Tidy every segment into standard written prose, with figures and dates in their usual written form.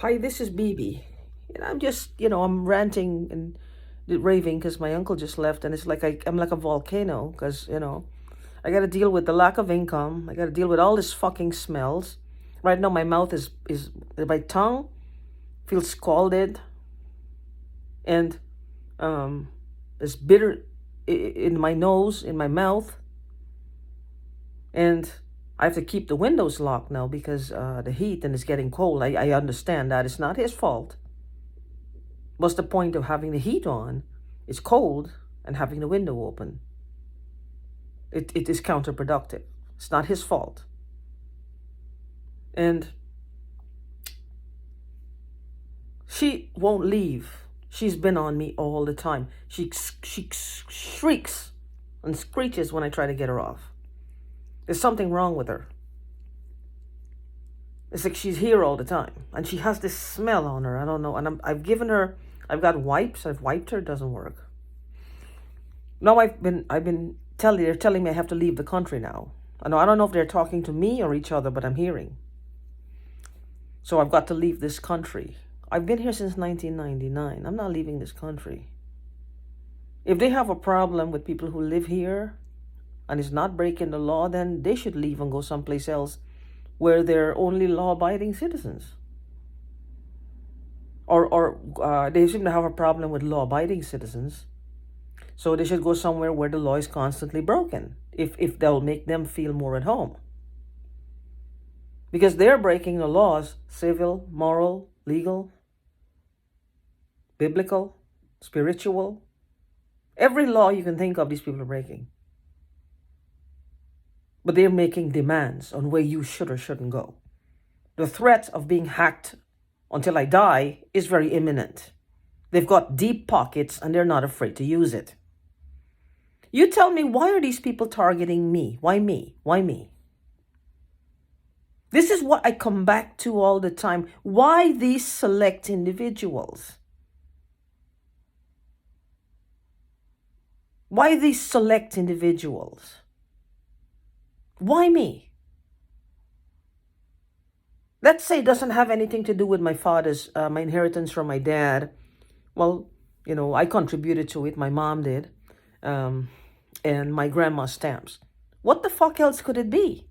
Hi, this is BB. And I'm just, I'm ranting and raving because my uncle just left, and it's like I'm like a volcano because, I got to deal with the lack of income. I got to deal with all this fucking smells. Right now, my mouth is my tongue feels scalded, and um, it's bitter in my nose, in my mouth, and I have to keep the windows locked now because the heat and it's getting cold. I understand that it's not his fault. What's the point of having the heat on? It's cold and having the window open. It is counterproductive. It's not his fault. And she won't leave. She's been on me all the time. She shrieks and screeches when I try to get her off. There's something wrong with her. It's like she's here all the time, and she has this smell on her. I don't know. And I've given her. I've got wipes. I've wiped her. It doesn't work. Now they're telling me I have to leave the country now. I don't know if they're talking to me or each other, but I'm hearing. So I've got to leave this country. I've been here since 1999. I'm not leaving this country. If they have a problem with people who live here and is not breaking the law, then they should leave and go someplace else where they're only law-abiding citizens. Or they seem to have a problem with law-abiding citizens. So they should go somewhere where the law is constantly broken, if they'll make them feel more at home. Because they're breaking the laws, civil, moral, legal, biblical, spiritual. Every law you can think of, these people are breaking. But they're making demands on where you should or shouldn't go. The threat of being hacked until I die is very imminent. They've got deep pockets and they're not afraid to use it. You tell me, why are these people targeting me? Why me? Why me? This is what I come back to all the time. Why these select individuals? Why these select individuals? Why me? Let's say it doesn't have anything to do with my father's, my inheritance from my dad. Well, I contributed to it. My mom did. And my grandma's stamps. What the fuck else could it be?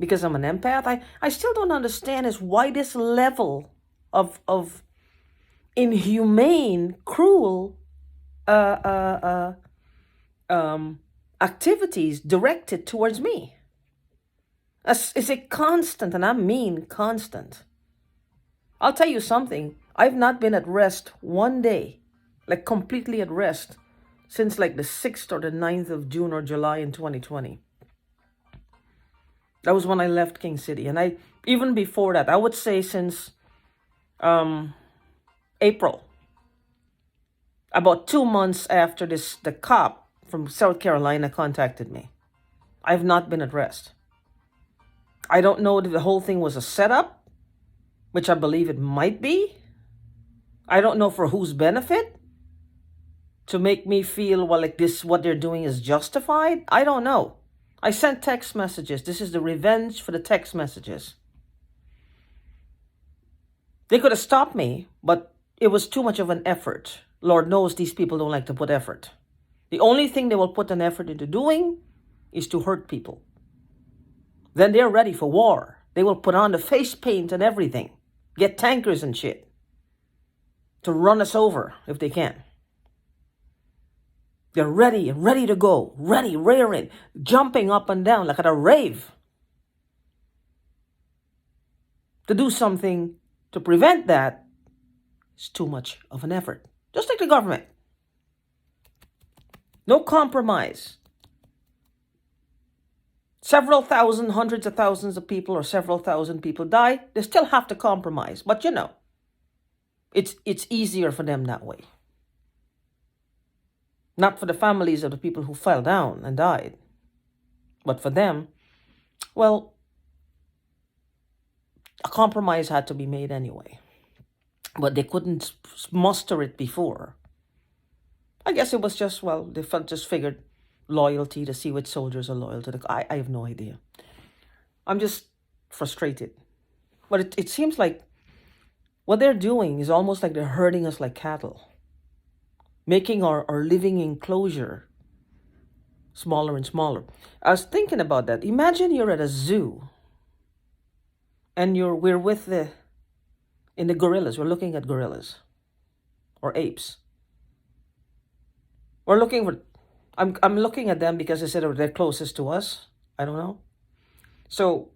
Because I'm an empath? I still don't understand is why this level of inhumane, cruel activities directed towards me. Is it constant? And I mean constant. I'll tell you something. I've not been at rest one day, like completely at rest, since like the 6th or the 9th of June or July in 2020. That was when I left King City. And even before that, I would say since April. About 2 months after the cop from South Carolina contacted me. I've not been at rest. I don't know if the whole thing was a setup, which I believe it might be. I don't know for whose benefit. To make me feel, well, like this, what they're doing is justified. I don't know. I sent text messages. This is the revenge for the text messages. They could have stopped me, but it was too much of an effort. Lord knows these people don't like to put effort. The only thing they will put an effort into doing is to hurt people. Then they're ready for war. They will put on the face paint and everything. Get tankers and shit. To run us over if they can. They're ready to go. Ready, raring, jumping up and down like at a rave. To do something to prevent that is too much of an effort. Just like the government. No compromise. Several thousand, hundreds of thousands of people or several thousand people die. They still have to compromise. But it's easier for them that way. Not for the families of the people who fell down and died. But for them, well, a compromise had to be made anyway. But they couldn't muster it before. I guess it was just, they just figured loyalty to see which soldiers are loyal to I have no idea. I'm just frustrated. But it seems like What they're doing is almost like they're herding us like cattle, making our living enclosure smaller and smaller. I was thinking about that. Imagine you're at a zoo and we're in the gorillas. We're looking at gorillas or apes. We're looking for, I'm looking at them because they said they're closest to us. I don't know. So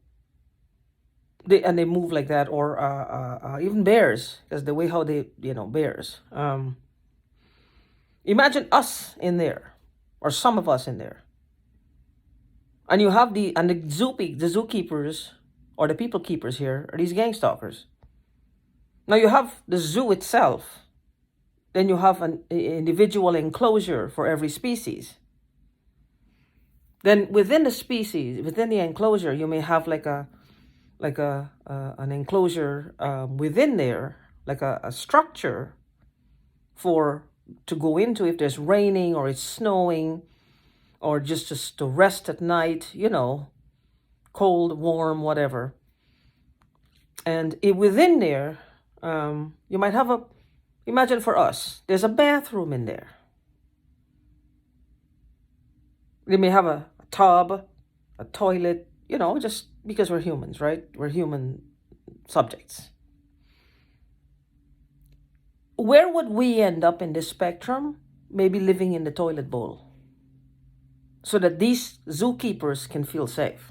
they move like that, or even bears, because the way how they, bears. Imagine us in there, or some of us in there, and you have the zookeepers, or the people keepers here are these gangstalkers. Now you have the zoo itself, then you have an individual enclosure for every species. Then within the species, within the enclosure, you may have like an enclosure within there, like a structure to go into if there's raining or it's snowing, or just to rest at night, cold, warm, whatever. And within there, you might have imagine for us, there's a bathroom in there. They may have a tub, a toilet, just because we're humans, right? We're human subjects. Where would we end up in this spectrum? Maybe living in the toilet bowl, so that these zookeepers can feel safe.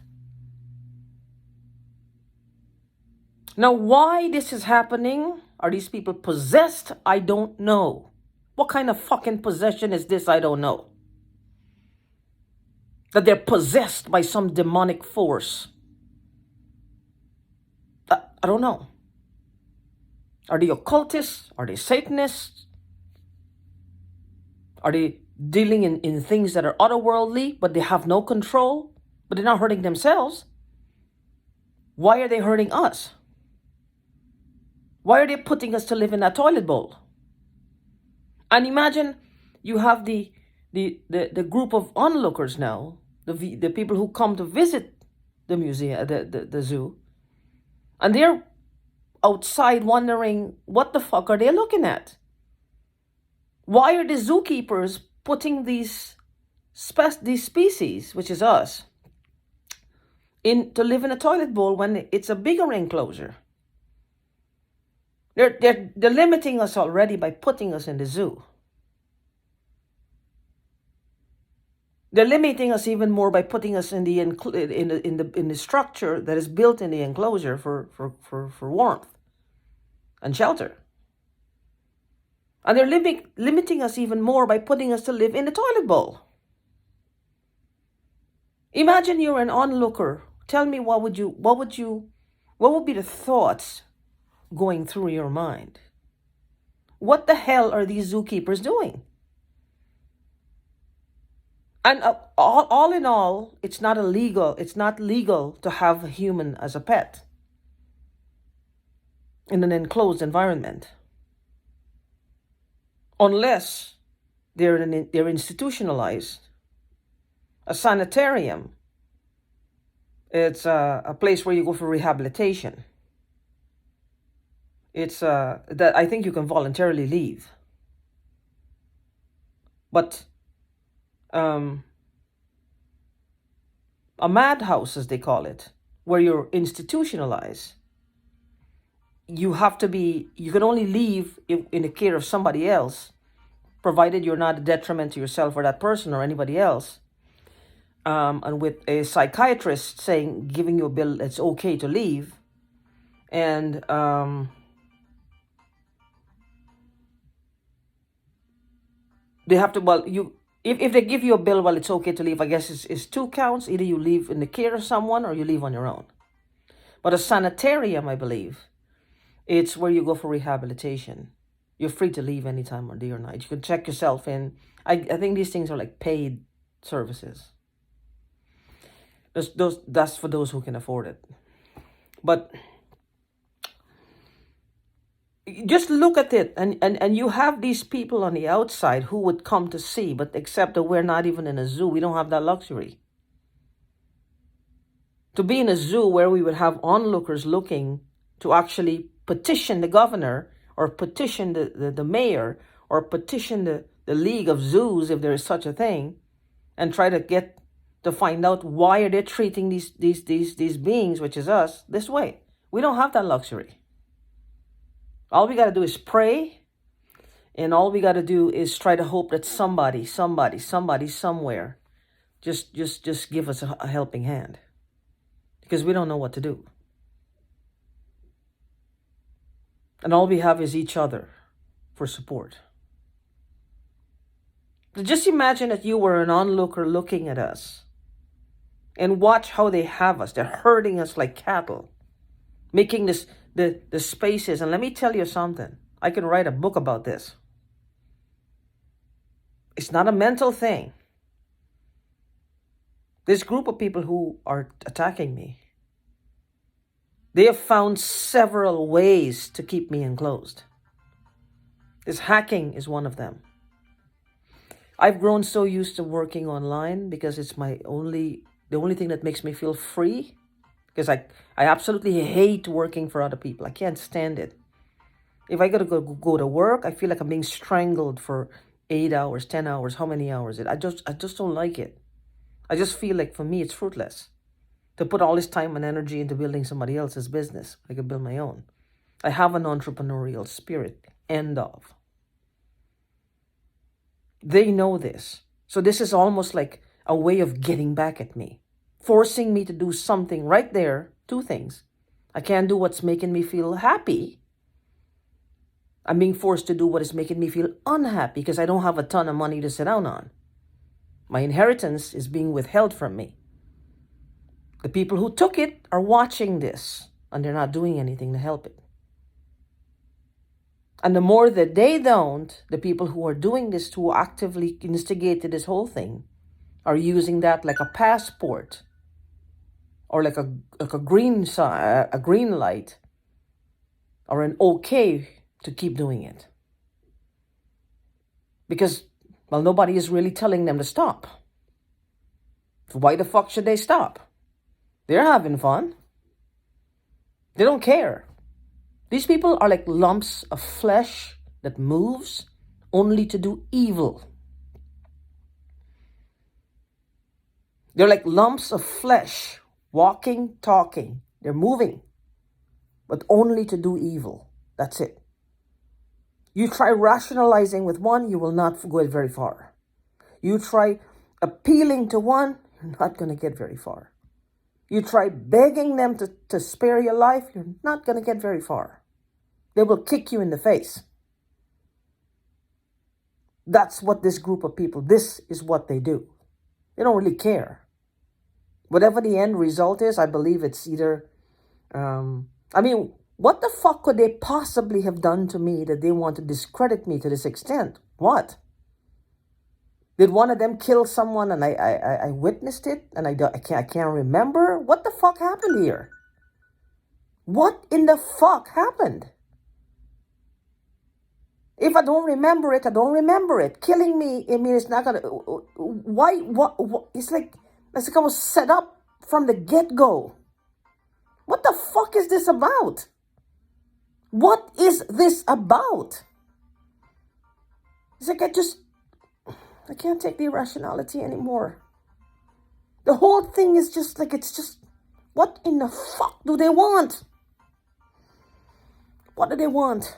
Now, why this is happening? Are these people possessed? I don't know. What kind of fucking possession is this? I don't know. That they're possessed by some demonic force. I don't know. Are they occultists? Are they Satanists? Are they dealing in things that are otherworldly, but they have no control, but they're not hurting themselves? Why are they hurting us? Why are they putting us to live in that toilet bowl? And imagine you have the group of onlookers now, the people who come to visit the museum, the zoo, and they're outside wondering, what the fuck are they looking at? Why are the zookeepers putting these species, which is us, to live in a toilet bowl when it's a bigger enclosure? They're limiting us already by putting us in the zoo. They're limiting us even more by putting us in the structure that is built in the enclosure for warmth and shelter. And they're limiting us even more by putting us to live in the toilet bowl. Imagine you're an onlooker. Tell me, what would be the thoughts going through your mind? What the hell are these zookeepers doing? And all in all, it's not legal to have a human as a pet in an enclosed environment, unless they're institutionalized. A sanitarium, it's a place where you go for rehabilitation. It's that I think you can voluntarily leave. But a madhouse, as they call it, where you're institutionalized, you can only leave in the care of somebody else, provided you're not a detriment to yourself or that person or anybody else. And with a psychiatrist giving you a bill, it's okay to leave. And they have to, if they give you a bill, it's okay to leave, I guess it's two counts. Either you leave in the care of someone or you leave on your own. But a sanitarium, I believe, it's where you go for rehabilitation. You're free to leave anytime or day or night. You can check yourself in. I think these things are like paid services. That's for those who can afford it. But just look at it, and you have these people on the outside who would come to see, but except that we're not even in a zoo. We don't have that luxury. To be in a zoo where we would have onlookers looking to actually petition the governor or petition the mayor or petition the League of Zoos, if there is such a thing, and try to get to find out why are they treating these beings, which is us, this way. We don't have that luxury. All we got to do is pray, and all we got to do is try to hope that somebody somewhere just give us a helping hand, because we don't know what to do. And all we have is each other for support. Just imagine that you were an onlooker looking at us, and watch how they have us. They're herding us like cattle, making the spaces. And let me tell you something. I can write a book about this. It's not a mental thing. This group of people who are attacking me, they have found several ways to keep me enclosed. This hacking is one of them. I've grown so used to working online because it's the only thing that makes me feel free. Because I absolutely hate working for other people. I can't stand it. If I gotta go to work, I feel like I'm being strangled for 8 hours, 10 hours, how many hours? I just don't like it. I just feel like for me it's fruitless to put all this time and energy into building somebody else's business. I could build my own. I have an entrepreneurial spirit. End of. They know this. So this is almost like a way of getting back at me, forcing me to do something right there. Two things. I can't do what's making me feel happy. I'm being forced to do what is making me feel unhappy because I don't have a ton of money to sit down on. My inheritance is being withheld from me. The people who took it are watching this, and they're not doing anything to help it. And the more that they don't, the people who are doing this, who actively instigated this whole thing, are using that like a passport or like a green light or an okay to keep doing it. Because, well, nobody is really telling them to stop. Why the fuck should they stop? They're having fun. They don't care. These people are like lumps of flesh that moves only to do evil. They're like lumps of flesh, walking, talking. They're moving, but only to do evil. That's it. You try rationalizing with one, you will not go very far. You try appealing to one, you're not going to get very far. You try begging them to spare your life, you're not going to get very far. They will kick you in the face. That's what this group of people, this is what they do. They don't really care. Whatever the end result is, I believe it's either, what the fuck could they possibly have done to me that they want to discredit me to this extent? What? Did one of them kill someone and I witnessed it and I can't remember? What the fuck happened here? What in the fuck happened? If I don't remember it, I don't remember it. Killing me, I mean, it's not gonna. Why? What? It's like I was set up from the get-go. What the fuck is this about? What is this about? It's like I can't take the irrationality anymore. The whole thing is just like, it's just, what in the fuck do they want? What do they want?